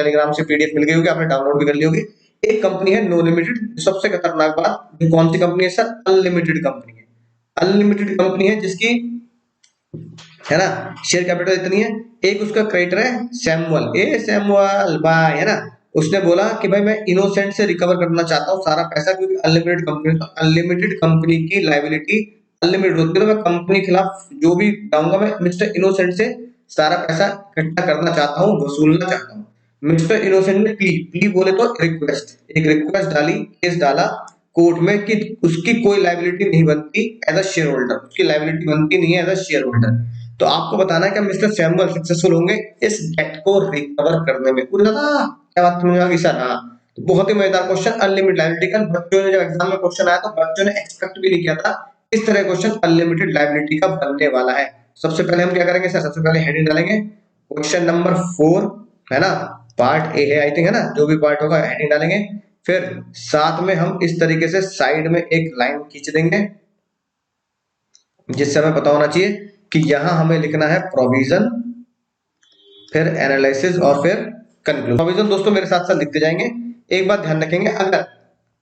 Telegram से PDF मिल गई होगी, आपने डाउनलोड भी कर ली होगी। एक कंपनी है नो लिमिटेड, सबसे खतरनाक बात, ये कौन सी कंपनी है सर? अनलिमिटेड कंपनी है। अनलिमिटेड कंपनी है जिसकी, है ना, शेयर कैपिटल इतनी है। एक उसका क्रेडिटर है सैमुअल, ए सैमुअल भाई, है ना, उसने बोला कि भाई मैं इनोसेंट से रिकवर करना चाहता हूँ सारा पैसा, क्योंकि अनलिमिटेड कंपनी, तो अनलिमिटेड कंपनी की लायबिलिटी अनलिमिटेड होती है, तो मैं कंपनी के खिलाफ जो भी जाऊंगा मैं मिस्टर इनोसेंट से सारा पैसा इकट्ठा करना चाहता हूँ, वसूलना चाहता हूँ। मिस्टर इनोसेंट ने प्ली बोले तो रिक्वेस्ट, एक रिक्वेस्ट डाली, केस डाला कोर्ट में कि उसकी कोई लायबिलिटी नहीं बनती एज अ शेयर होल्डर, उसकी लायबिलिटी बनती नहीं है एज अ शेयर होल्डर। तो आपको बताना है कि मिस्टर सैमुअल सक्सेसफुल होंगे इस डेट को रिकवर करने में। पूरा था क्या बात समझ आ गई सर? हाँ, तो बहुत ही मजेदार क्वेश्चन, अनलिमिटेड लायबिलिटी का। बच्चों ने जब एग्जाम में क्वेश्चन आया तो बच्चों ने एक्सपेक्ट भी नहीं किया था इस तरह क्वेश्चन अनलिमिटेड लायबिलिटी का बनने वाला है। सबसे पहले हम क्या करेंगे सर? सबसे पहले हेडिंग डालेंगे क्वेश्चन नंबर 4, है ना, पार्ट ए है आई थिंक, है ना, जो भी पार्ट होगा हेडिंग डालेंगे। फिर साथ में हम इस तरीके से साइड में एक लाइन खींच देंगे, जिससे हमें पता होना चाहिए कि यहां हमें लिखना है प्रोविजन, फिर एनालिसिस और फिर कंक्लूजन। प्रोविजन दोस्तों मेरे साथ साथ लिखते जाएंगे। एक बात ध्यान रखेंगे, अगर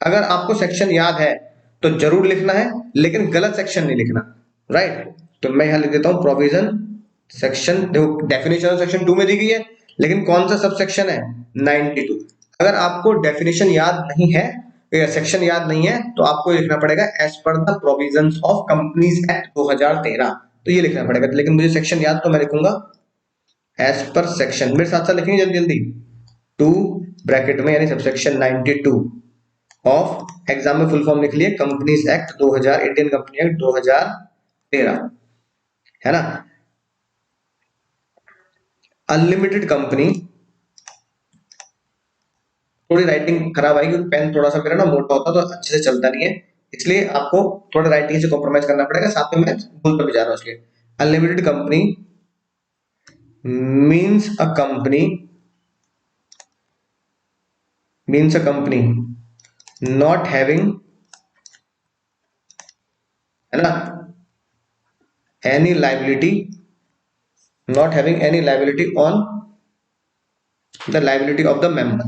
अगर आपको सेक्शन याद है तो जरूर लिखना है, लेकिन गलत सेक्शन नहीं लिखना, राइट? तो मैं यहां लिख देता हूं प्रोविजन सेक्शन, देखो डेफिनेशन सेक्शन 2 में दी गई है, लेकिन कौन सा सब सेक्शन है? 92। अगर आपको डेफिनेशन याद नहीं है या सेक्शन याद नहीं है तो आपको लिखना पड़ेगा as per the provisions of companies act 2013, तो ये लिखना पड़ेगा। लेकिन मुझे सेक्शन याद, तो मैं लिखूंगा एज पर सेक्शन, मेरे साथ साथ लिखेंगे जल्दी जल्दी, 2 ब्रैकेट में, यानी सबसेक्शन 92 ऑफ, एग्जाम में फुल फॉर्म लिख लिए companies act 2000, Indian company act 2013, है ना। अनलिमिटेड कंपनी, थोड़ी राइटिंग खराब आएगी क्योंकि पेन थोड़ा सा मेरा ना मोटा होता है तो अच्छे से चलता नहीं है, इसलिए आपको थोड़ा राइटिंग से कॉम्प्रोमाइज करना पड़ेगा, साथ में मैं बोलता भी जा रहा हूँ इसलिए। Unlimited company means a company, not having, है ना, any liability, not having any liability on the liability of the member,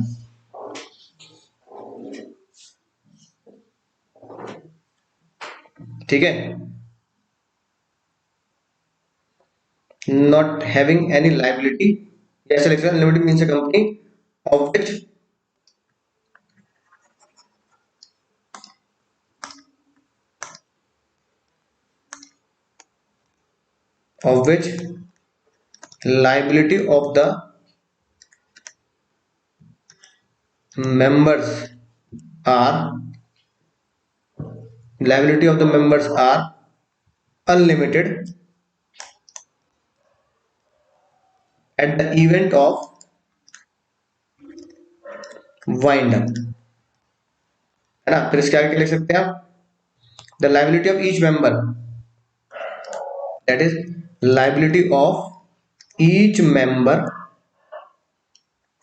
ठीक है। नॉट हैविंग एनी लाइबिलिटी, जैसे लिख सकते हैं unlimited means a company of which liability of the members are, liability of the members are unlimited at the event of wind up, है ना। फिर इसके आगे क्या लिख सकते हैं आप? The liability of each member, that is liability of each member,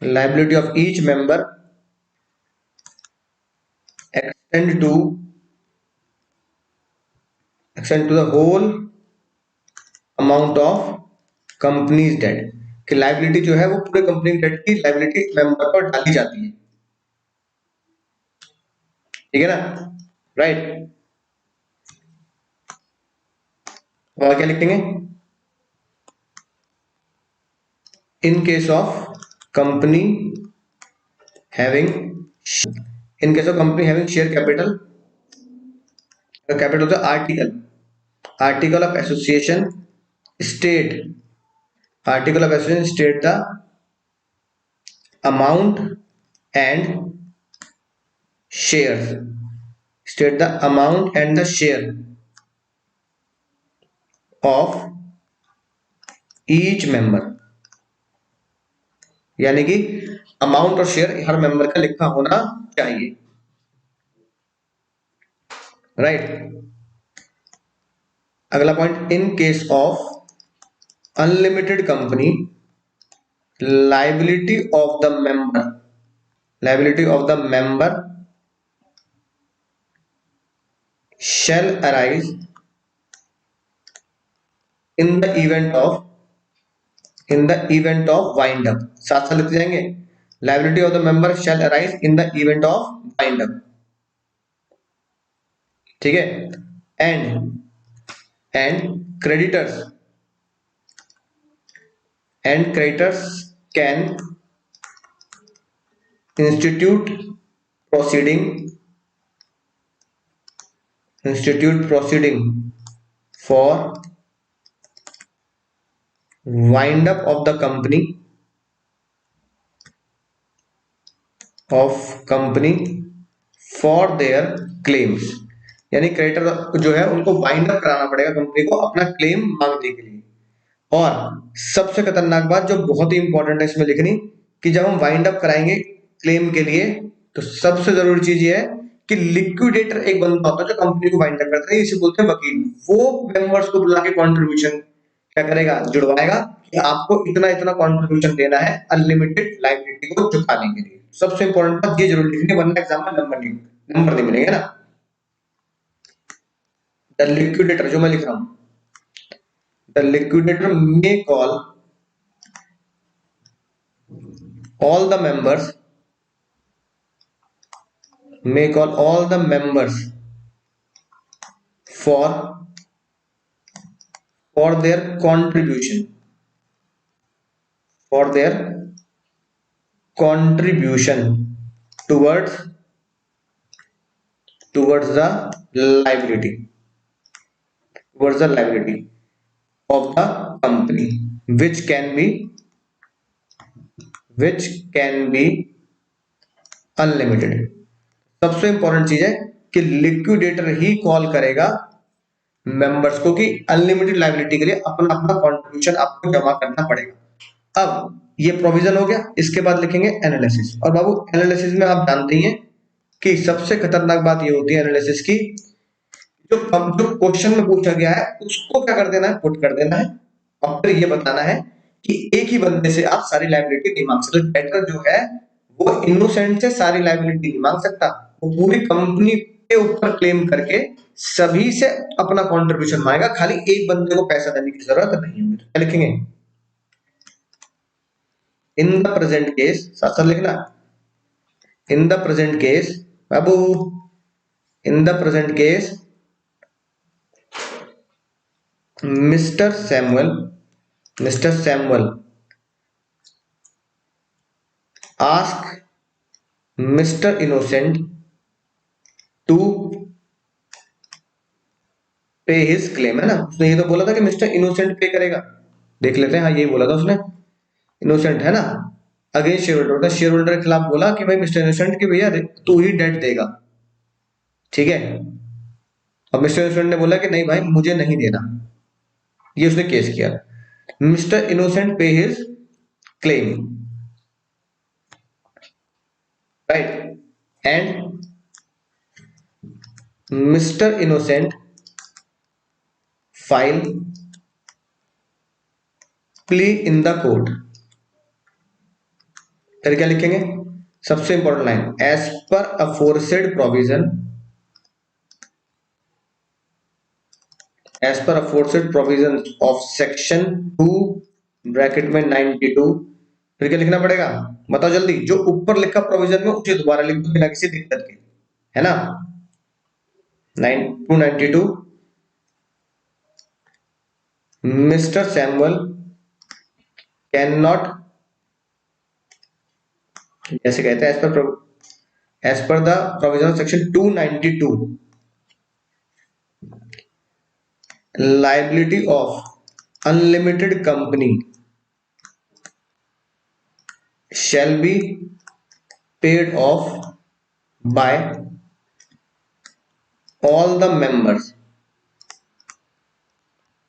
liability of each member extend to the whole amount of company's debt, कि लाइबिलिटी जो है वो पूरे कंपनी डेट की लाइबिलिटी मेंबर पर डाली जाती है, ठीक है ना, राइट। और क्या लिखेंगे? In case of company having, in case of company having share capital, capital होता है article, article of association state, article of association state the amount and share, state the amount and the share of each member, यानी कि amount और share हर member का लिखा होना चाहिए, right. अगला point, in case of unlimited company liability of the member, liability of the member shall arise in the event of wind up, साथ साथ लिखते जाएंगे, liability of the member shell arise in the event of wind up, ठीक है। And creditors can institute proceeding for wind up of the company for their claims, यानी creditor जो है उनको वाइंड अप कराना पड़ेगा कंपनी को अपना क्लेम मांगने के लिए। और सबसे खतरनाक बात जो बहुत ही इंपॉर्टेंट है इसमें लिखनी, कि जब हम वाइंड अप कराएंगे क्लेम के लिए तो सबसे जरूरी चीज ये है कि लिक्विडेटर एक बंदा होता है जो कंपनी को वाइंड अप करता है, इसे बोलते हैं वकील। वो मेंबर्स को बुला के कॉन्ट्रीब्यूशन क्या करेगा, जुड़वाएगा कि आपको इतना इतना कॉन्ट्रीब्यूशन देना है अनलिमिटेड लायबिलिटी को चुकाने के लिए। सबसे इंपॉर्टेंट बात ये जरूर लिखनी, वरना एग्जाम में नंबर नहीं मिलेंगे ना। द लिक्विडेटर जो मैं लिख रहा हूं, the liquidator may call all the members for their contribution towards the liability of the company, which can be unlimited. सबसे इंपॉर्टेंट चीज है कि लिक्विडेटर ही कॉल करेगा मेंबर्स को कि अनलिमिटेड लायबिलिटी के लिए अपना अपना कंट्रीब्यूशन आपको जमा करना पड़ेगा। अब ये प्रोविजन हो गया, इसके बाद लिखेंगे एनालिसिस। और बाबू एनालिसिस में आप जानते ही हैं कि सबसे खतरनाक बात ये होती है एनालिसिस की, जो क्वेश्चन में पूछा गया है उसको क्या कर देना है, पुट कर देना है, और फिर ये बताना है कि एक ही बंदे से आप सारी लायबिलिटी नहीं मांग सकते। डेटर जो है वो इनोसेंट से सारी लायबिलिटी नहीं मांग सकता, वो पूरी कंपनी के ऊपर क्लेम करके सभी से अपना कंट्रीब्यूशन मांगेगा, खाली एक बंदे को पैसा देने की जरूरत नहीं होगी। तो क्या लिखेंगे, इन द प्रेजेंट केस, साथ साथ लिखना, इन द प्रेजेंट केस बाबू, in the present case mister Samuel ask mister Innocent to pay his claim, है ना। उसने ये तो बोला था कि मिस्टर इनोसेंट पे करेगा, देख लेते हैं। हाँ यही बोला था उसने, इनोसेंट है ना, against share holder, share holder के खिलाफ बोला कि भाई मिस्टर इनोसेंट की भैया तू ही डेट देगा, ठीक है। अब मिस्टर इनोसेंट ने बोला कि नहीं भाई मुझे नहीं देना, ये उसने केस किया। Mister Innocent pay his claim, right, and mister Innocent file plea in the court. फिर क्या लिखेंगे, सबसे important line, as per aforesaid provision of section 2 bracket में 92। फिर क्या लिखना पड़ेगा, बताओ जल्दी, जो ऊपर लिखा प्रोविजन में उसे दोबारा लिख दो बिना किसी दिक्कत के, है ना। 292 मिस्टर सैमुअल कैन नॉट, जैसे कहते हैं as per the provision section 292 liability of unlimited company shall be paid off by all the members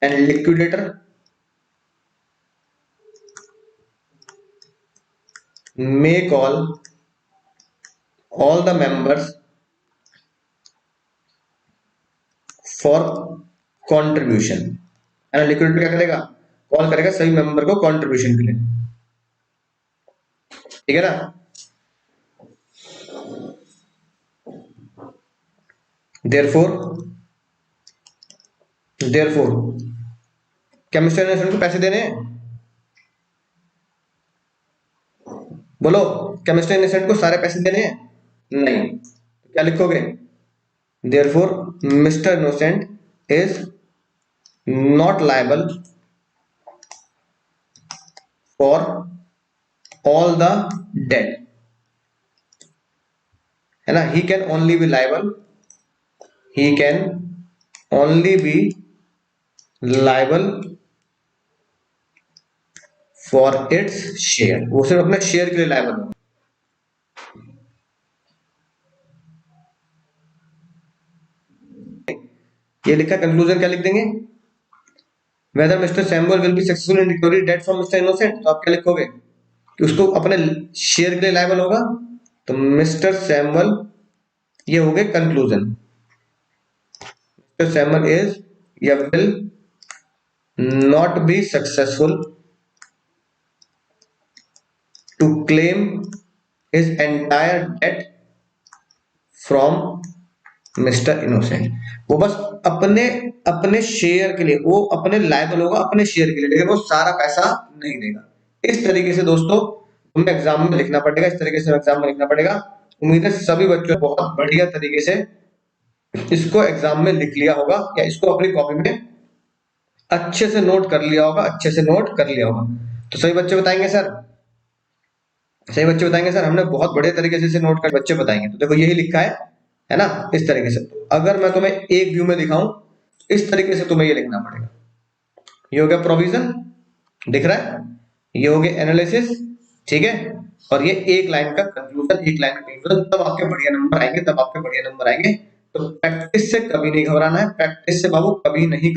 and liquidator may call all the members for contribution, है ना। लिक्विडेटर क्या करेगा, call करेगा सभी member को कंट्रीब्यूशन के लिए, ठीक है ना। देयरफॉर क्या मिस्टर इनोसेंट को पैसे देने हैं, बोलो क्या मिस्टर इनोसेंट को सारे पैसे देने हैं? नहीं। क्या लिखोगे? Therefore mister Innocent is not liable for all the debt, है ना। He can only be liable, he can only be liable for its share, वो सिर्फ अपने शेयर के लिए लायबल होगा। ये लिखा, कंक्लूजन क्या लिख देंगे? Whether mister Samuel will be successful in recovery debt from mister Innocent, तो आप क्या लिखोगे कि उसको अपने शेयर के लिए लायबल होगा, तो मिस्टर सैमुअल, ये हो गए कंक्लूजन, मिस्टर सैमुअल इज या will not be successful to claim his entire debt from mister Innocent. वो बस अपने अपने शेयर के लिए, वो अपने लायबल होगा अपने शेयर के लिए, लेकिन वो सारा पैसा नहीं देगा। इस तरीके से दोस्तों हमें एग्जाम में लिखना पड़ेगा, इस तरीके से एग्जाम में लिखना पड़ेगा। उम्मीद है सभी बच्चों बहुत बढ़िया तरीके से इसको एग्जाम में लिख लिया होगा, या इसको अपनी कॉपी में अच्छे से नोट कर लिया होगा, अच्छे से नोट कर लिया होगा। तो सही बच्चे बताएंगे सर, सही बच्चे बताएंगे सर, हमने बहुत बढ़िया तरीके से इसे नोट कर, बच्चे बताएंगे। तो देखो यही लिखा है ना, इस तरीके से। अगर मैं तुम्हें एक व्यू में दिखाऊं, इस तरीके से तुम्हें ये लिखना पड़ेगा। ये हो गया प्रोविजन, दिख रहा है, ये हो गया एनालिसिस, ठीक है, और ये एक लाइन का कंक्लूजन, एक लाइन का कंक्लूजन। तब आपके बढ़िया नंबर आएंगे, तब आपके बढ़िया नंबर आएंगे। तो प्रैक्टिस से कभी नहीं घबराना है, प्रैक्टिस से बाबू कभी नहीं